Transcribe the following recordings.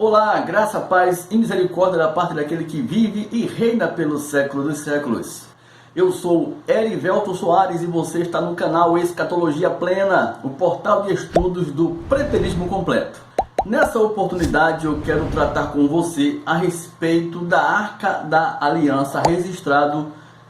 Olá, graça, paz e misericórdia da parte daquele que vive e reina pelo século dos séculos. Eu sou Erivelto Soares e você está no canal Escatologia Plena, o portal de estudos do preterismo completo. Nessa oportunidade eu quero tratar com você a respeito da Arca da Aliança, registrado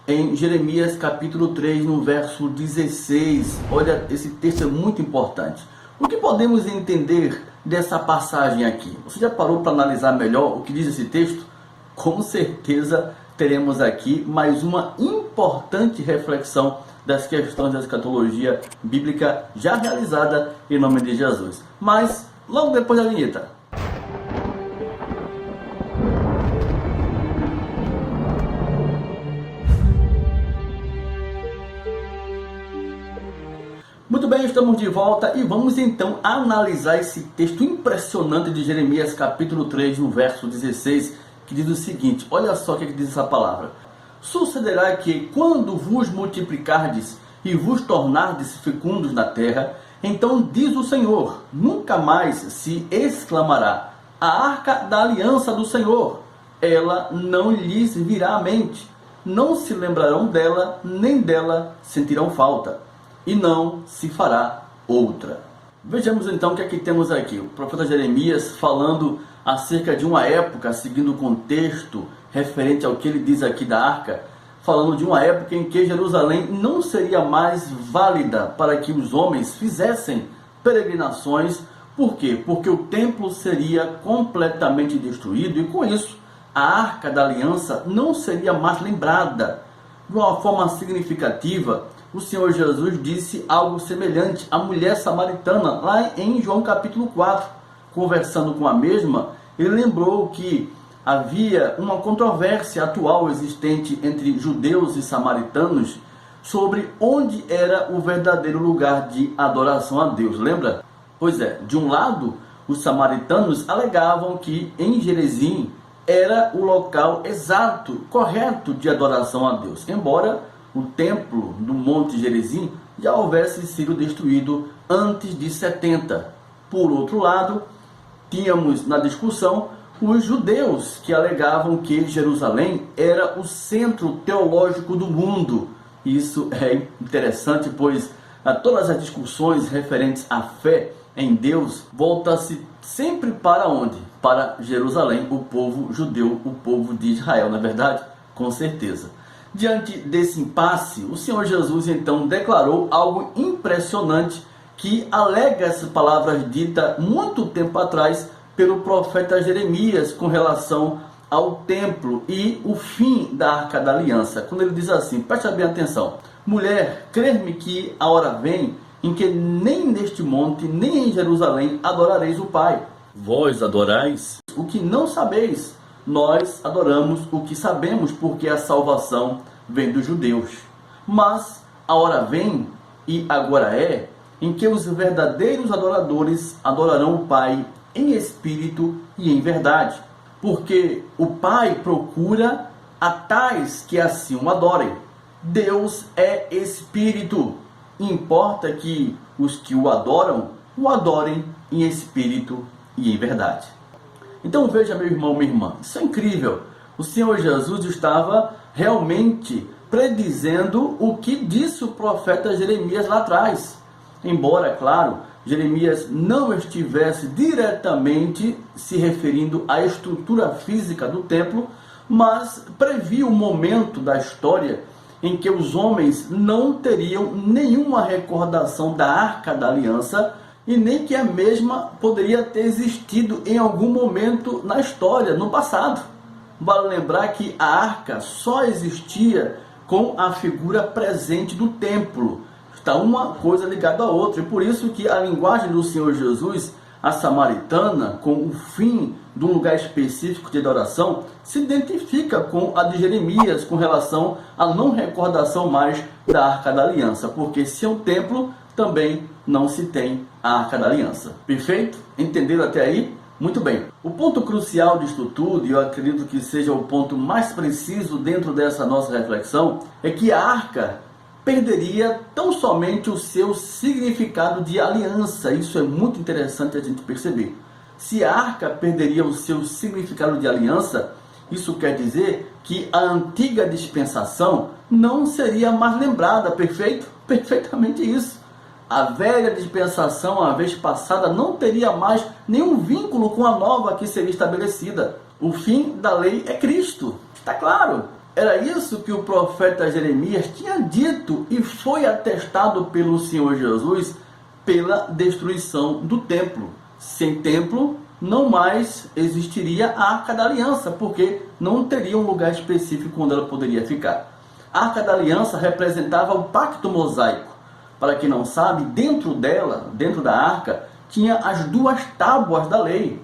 em Jeremias capítulo 3, no verso 16. Olha, esse texto é muito importante. O que podemos entender dessa passagem aqui? Você já parou para analisar melhor o que diz esse texto? Com certeza teremos aqui mais uma importante reflexão das questões da escatologia bíblica já realizada em nome de Jesus. Mas logo depois da vinheta. Muito bem, estamos de volta e vamos então analisar esse texto impressionante de Jeremias capítulo 3, no verso 16, que diz o seguinte: olha só o que diz essa palavra. Sucederá que, quando vos multiplicardes e vos tornardes fecundos na terra, então diz o Senhor, nunca mais se exclamará: a arca da aliança do Senhor, ela não lhes virá à mente, não se lembrarão dela, nem dela sentirão falta, e não se fará outra. Vejamos então o que aqui temos aqui. O profeta Jeremias falando acerca de uma época, seguindo o contexto referente ao que ele diz aqui da arca, falando de uma época em que Jerusalém não seria mais válida para que os homens fizessem peregrinações. Por quê? Porque o templo seria completamente destruído e com isso a arca da aliança não seria mais lembrada. De uma forma significativa, o Senhor Jesus disse algo semelhante à mulher samaritana, lá em João capítulo 4. Conversando com a mesma, ele lembrou que havia uma controvérsia atual existente entre judeus e samaritanos sobre onde era o verdadeiro lugar de adoração a Deus. Lembra? Pois é, de um lado, os samaritanos alegavam que em Gerizim era o local exato, correto de adoração a Deus, embora o templo do Monte Gerizim já houvesse sido destruído antes de 70. Por outro lado, tínhamos na discussão os judeus que alegavam que Jerusalém era o centro teológico do mundo. Isso é interessante, pois todas as discussões referentes à fé em Deus voltam-se sempre para onde? Para Jerusalém, o povo judeu, o povo de Israel, não é verdade? Com certeza. Diante desse impasse, o Senhor Jesus então declarou algo impressionante que alega essas palavras ditas muito tempo atrás pelo profeta Jeremias com relação ao templo e o fim da Arca da Aliança. Quando ele diz assim, preste bem atenção: mulher, crer-me que a hora vem em que nem neste monte, nem em Jerusalém adorareis o Pai. Vós adorais o que não sabeis, nós adoramos o que sabemos, porque a salvação vem dos judeus. Mas a hora vem, e agora é, em que os verdadeiros adoradores adorarão o Pai em espírito e em verdade, porque o Pai procura a tais que assim o adorem. Deus é espírito, e importa que os que o adorem em espírito e em verdade. Então veja, meu irmão, minha irmã, isso é incrível. O Senhor Jesus estava realmente predizendo o que disse o profeta Jeremias lá atrás. Embora, claro, Jeremias não estivesse diretamente se referindo à estrutura física do templo, mas previa o momento da história em que os homens não teriam nenhuma recordação da Arca da Aliança e nem que a mesma poderia ter existido em algum momento na história, no passado. Vale lembrar que a arca só existia com a figura presente do templo. Está uma coisa ligada à outra. E por isso que a linguagem do Senhor Jesus, a samaritana, com o fim de um lugar específico de adoração, se identifica com a de Jeremias com relação à não recordação mais da Arca da Aliança. Porque se é um templo, também não se tem a Arca da Aliança. Perfeito? Entenderam até aí? Muito bem. O ponto crucial disto tudo, e eu acredito que seja o ponto mais preciso dentro dessa nossa reflexão, é que a arca perderia tão somente o seu significado de aliança. Isso é muito interessante a gente perceber. Se a arca perderia o seu significado de aliança, isso quer dizer que a antiga dispensação não seria mais lembrada, perfeito? Perfeitamente isso. A velha dispensação, a vez passada, não teria mais nenhum vínculo com a nova que seria estabelecida. O fim da lei é Cristo, está claro. Era isso que o profeta Jeremias tinha dito e foi atestado pelo Senhor Jesus pela destruição do templo. Sem templo, não mais existiria a Arca da Aliança, porque não teria um lugar específico onde ela poderia ficar. A Arca da Aliança representava o pacto mosaico. Para quem não sabe, dentro dela, dentro da arca, tinha as 2 tábuas da lei.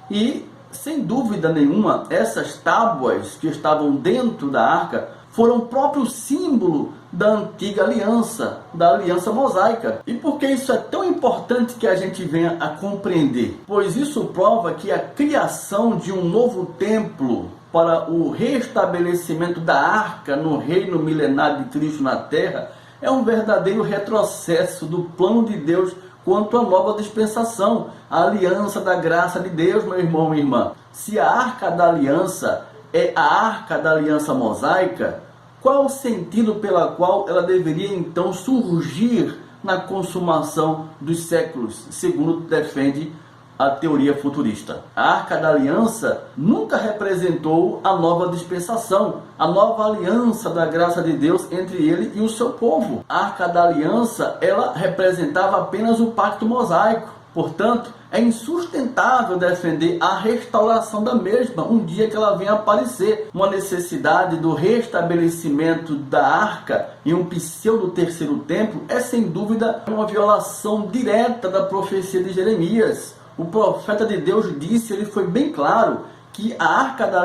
E, sem dúvida nenhuma, essas tábuas que estavam dentro da arca foram o próprio símbolo da antiga aliança, da aliança mosaica. E por que isso é tão importante que a gente venha a compreender? Pois isso prova que a criação de um novo templo para o restabelecimento da arca no reino milenar de Cristo na terra é um verdadeiro retrocesso do plano de Deus quanto à nova dispensação, a aliança da graça de Deus, meu irmão, minha irmã. Se a arca da aliança é a arca da aliança mosaica, qual o sentido pela qual ela deveria então surgir na consumação dos séculos, segundo defende a teoria futurista? A Arca da Aliança nunca representou a nova dispensação, a nova aliança da graça de Deus entre ele e o seu povo. A Arca da Aliança, ela representava apenas o pacto mosaico. Portanto, é insustentável defender a restauração da mesma um dia que ela venha a aparecer. Uma necessidade do restabelecimento da arca em um pseudo terceiro templo é sem dúvida uma violação direta da profecia de Jeremias. O profeta de Deus disse, ele foi bem claro, que a arca da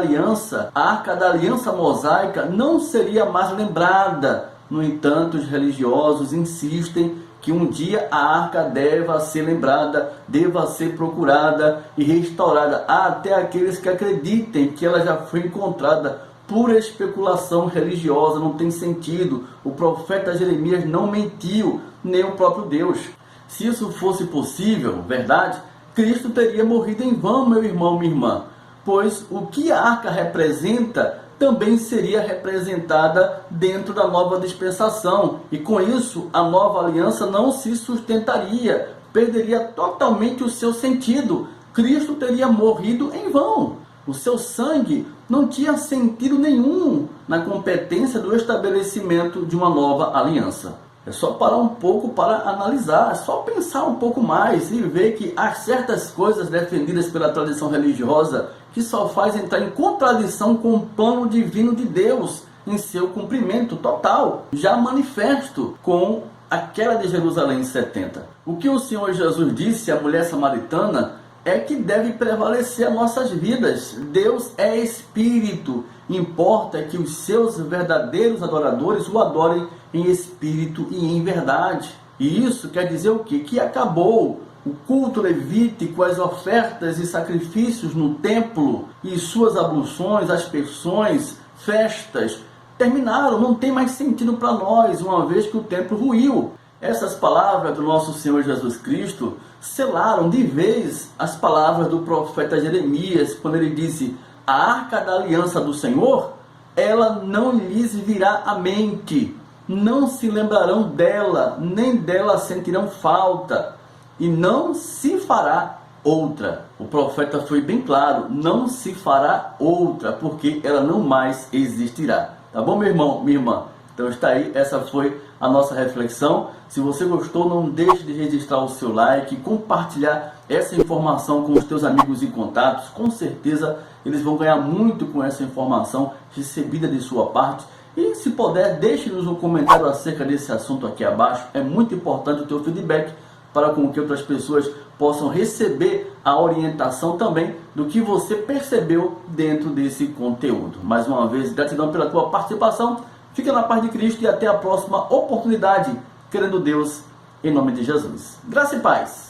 aliança mosaica não seria mais lembrada. No entanto, os religiosos insistem que um dia a arca deva ser lembrada, deva ser procurada e restaurada. Há até aqueles que acreditem que ela já foi encontrada. Pura especulação religiosa, não tem sentido. O profeta Jeremias não mentiu, nem o próprio Deus. Se isso fosse possível, verdade, Cristo teria morrido em vão, meu irmão, minha irmã, pois o que a arca representa também seria representada dentro da nova dispensação, e com isso a nova aliança não se sustentaria, perderia totalmente o seu sentido. Cristo teria morrido em vão. O seu sangue não tinha sentido nenhum na competência do estabelecimento de uma nova aliança. É só parar um pouco para analisar, é só pensar um pouco mais e ver que há certas coisas defendidas pela tradição religiosa que só faz entrar em contradição com o plano divino de Deus em seu cumprimento total, já manifesto com a queda de Jerusalém em 70. O que o Senhor Jesus disse à mulher samaritana é que deve prevalecer as nossas vidas. Deus é Espírito, importa que os seus verdadeiros adoradores o adorem em espírito e em verdade. E isso quer dizer o quê? Que acabou o culto levítico, as ofertas e sacrifícios no templo e suas abluções, aspersões, festas, terminaram, não tem mais sentido para nós, uma vez que o templo ruiu. Essas palavras do nosso Senhor Jesus Cristo selaram de vez as palavras do profeta Jeremias, quando ele disse: a arca da aliança do Senhor, ela não lhes virá à mente, não se lembrarão dela, nem dela sentirão falta, e não se fará outra. O profeta foi bem claro, não se fará outra, porque ela não mais existirá. Tá bom, meu irmão, minha irmã? Então está aí, essa foi a nossa reflexão. Se você gostou, não deixe de registrar o seu like, compartilhar essa informação com os teus amigos e contatos. Com certeza eles vão ganhar muito com essa informação recebida de sua parte. E se puder, deixe-nos um comentário acerca desse assunto aqui abaixo. É muito importante o teu feedback para com que outras pessoas possam receber a orientação também do que você percebeu dentro desse conteúdo. Mais uma vez, gratidão pela tua participação. Fica na paz de Cristo e até a próxima oportunidade, querendo Deus, em nome de Jesus. Graça e paz.